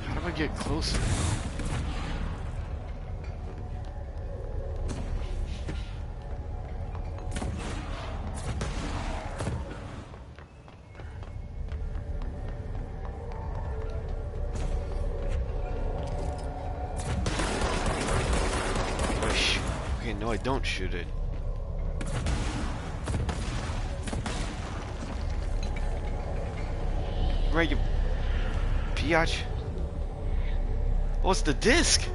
How do I get closer? Okay, no, I don't shoot it. Right, you biatch. Oh, it's the disc.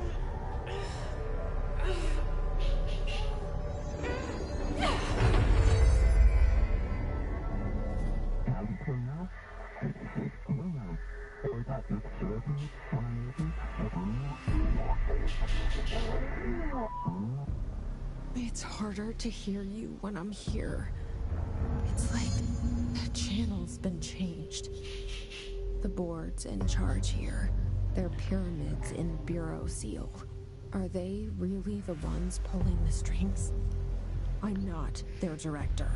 It's harder to hear you when I'm here. It's like the channel's been changed. The board's in charge here. They're pyramids in Bureau Seal. Are they really the ones pulling the strings? I'm not their director.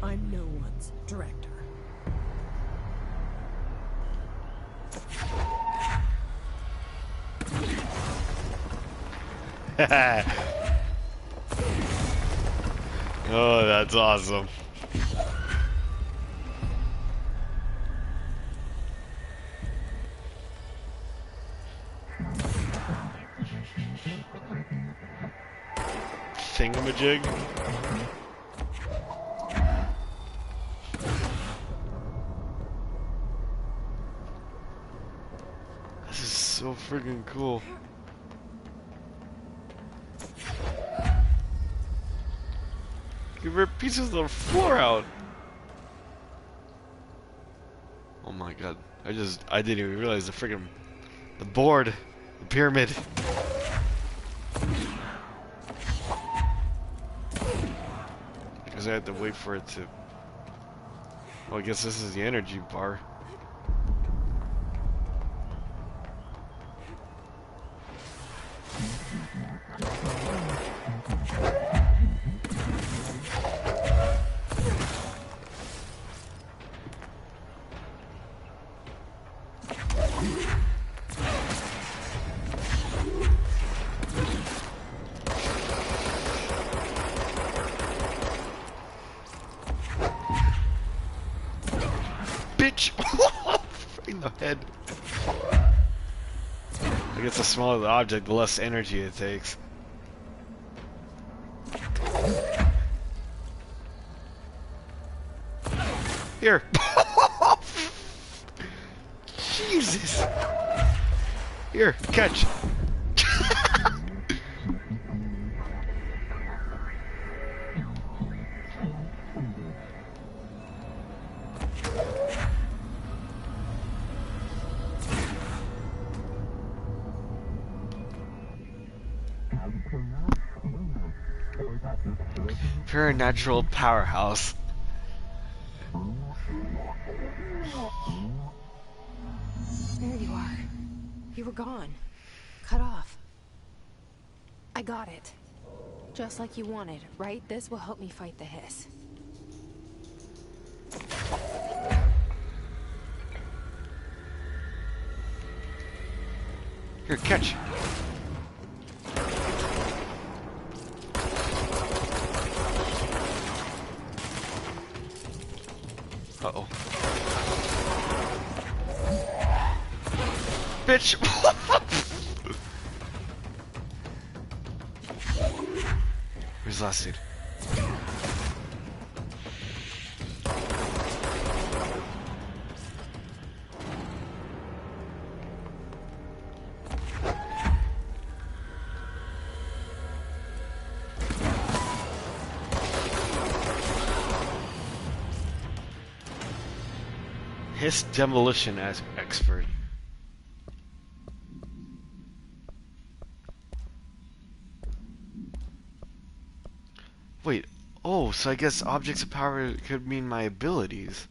I'm no one's director. Oh, that's awesome. Thingamajig. This is so freaking cool. You ripped pieces of the floor out. Oh my god. I didn't even realize the board, the pyramid. Because I had to wait for it to... Well, I guess this is the energy bar. Bitch! In the head. I guess the smaller the object, the less energy it takes. Here! Jesus! Here, catch! Pure natural powerhouse. There you are. You were gone. Cut off. I got it. Just like you wanted, right? This will help me fight the hiss. Here, catch. Uh-oh. Bitch! Where's the last dude? Hiss demolition as expert. Wait, oh, so I guess objects of power could mean my abilities.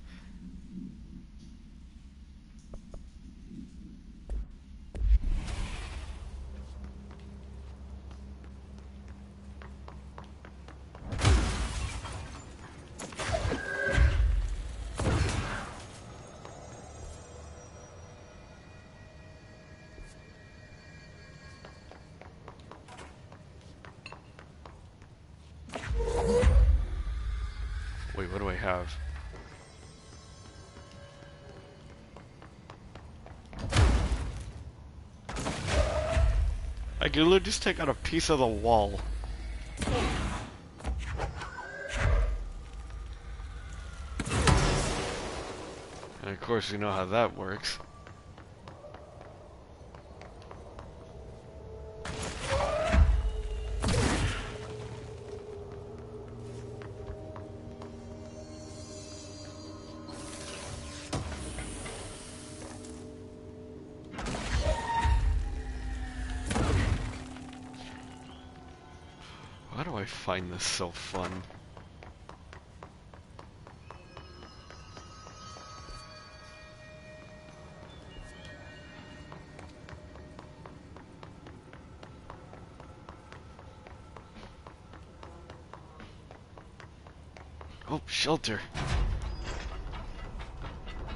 Wait, what do I have? I could literally just take out a piece of the wall. course, we know how that works. Why do I find this so fun? Oh, shelter.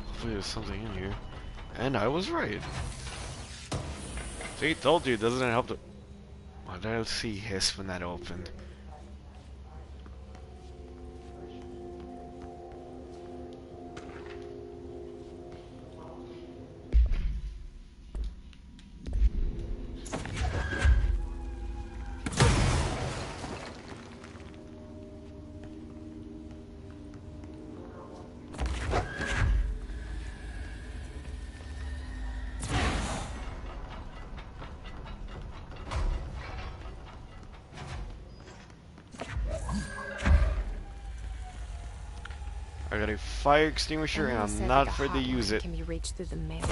Hopefully there's something in here. And I was right. See, told you, doesn't it help to... Why did I see hiss when that opened? I got a fire extinguisher and I'm not afraid to use it. Can be reached through the mail.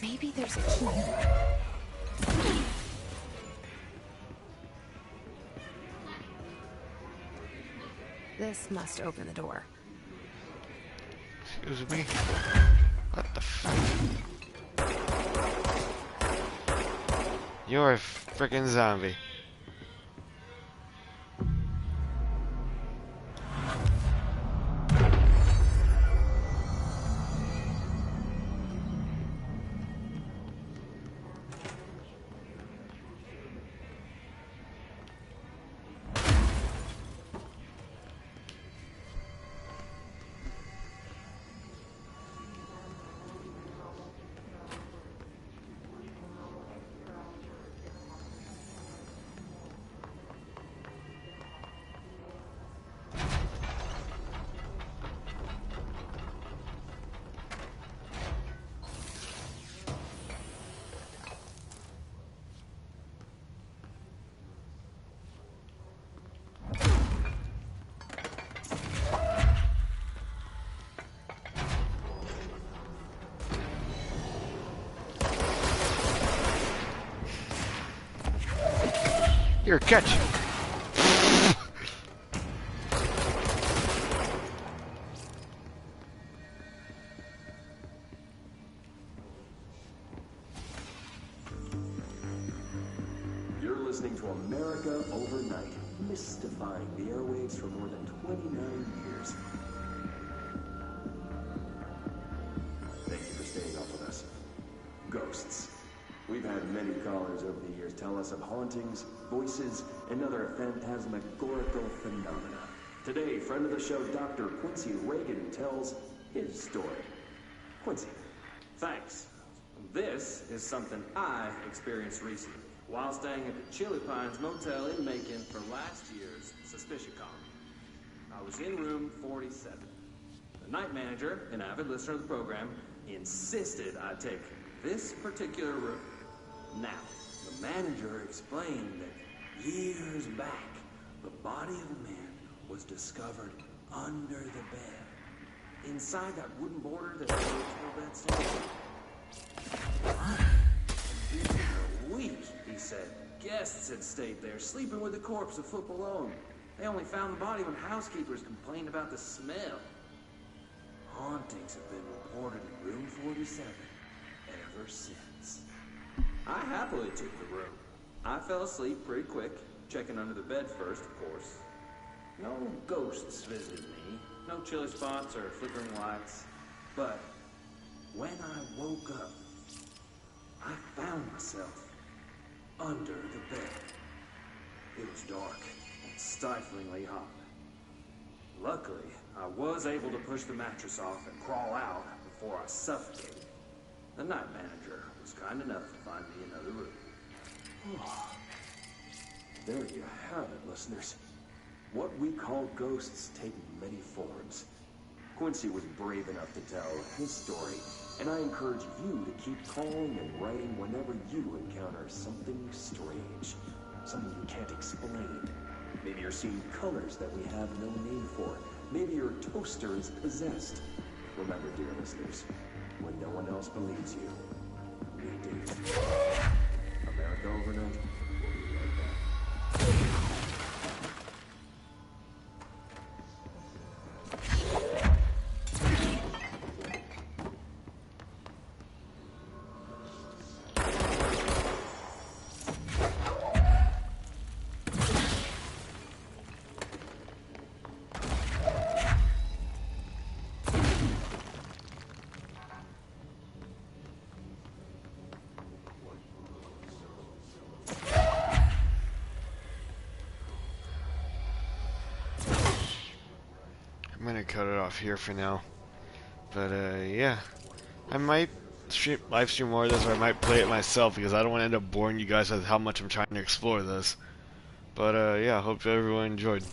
Maybe there's a key. This must open the door. Excuse me. What the fuck? You're a freaking zombie. Here, catch. You're listening to America Overnight, mystifying the airwaves for more than 29 years. Thank you for staying up with us. Ghosts. We've had many callers over the years tell us of hauntings, voices, and other phantasmagorical phenomena. Today, friend of the show, Dr. Quincy Reagan tells his story. Quincy. Thanks. This is something I experienced recently while staying at the Chili Pines Motel in Macon for last year's SuspiciaCon. I was in room 47. The night manager, an avid listener of the program, insisted I take this particular room. Now, the manager explained that years back, the body of a man was discovered under the bed, inside that wooden border that the original bed stands. Within a week, he said, guests had stayed there, sleeping with the corpse a foot below them. They only found the body when housekeepers complained about the smell. Hauntings have been reported in room 47 ever since. I happily took the room. I fell asleep pretty quick, checking under the bed first, of course. No ghosts visited me, no chilly spots or flickering lights. But when I woke up, I found myself under the bed. It was dark and stiflingly hot. Luckily, I was able to push the mattress off and crawl out before I suffocated. The night manager was kind enough to find me another room. There you have it, listeners. What we call ghosts take many forms. Quincy was brave enough to tell his story, and I encourage you to keep calling and writing whenever you encounter something strange, something you can't explain. Maybe you're seeing colors that we have no name for. Maybe your toaster is possessed. Remember, dear listeners, when no one else believes you, we do. America Overnight. We'll be right back. I'm gonna cut it off here for now. But yeah, I might live stream more of this, or I might play it myself because I don't want to end up boring you guys with how much I'm trying to explore this. But yeah, hope everyone enjoyed.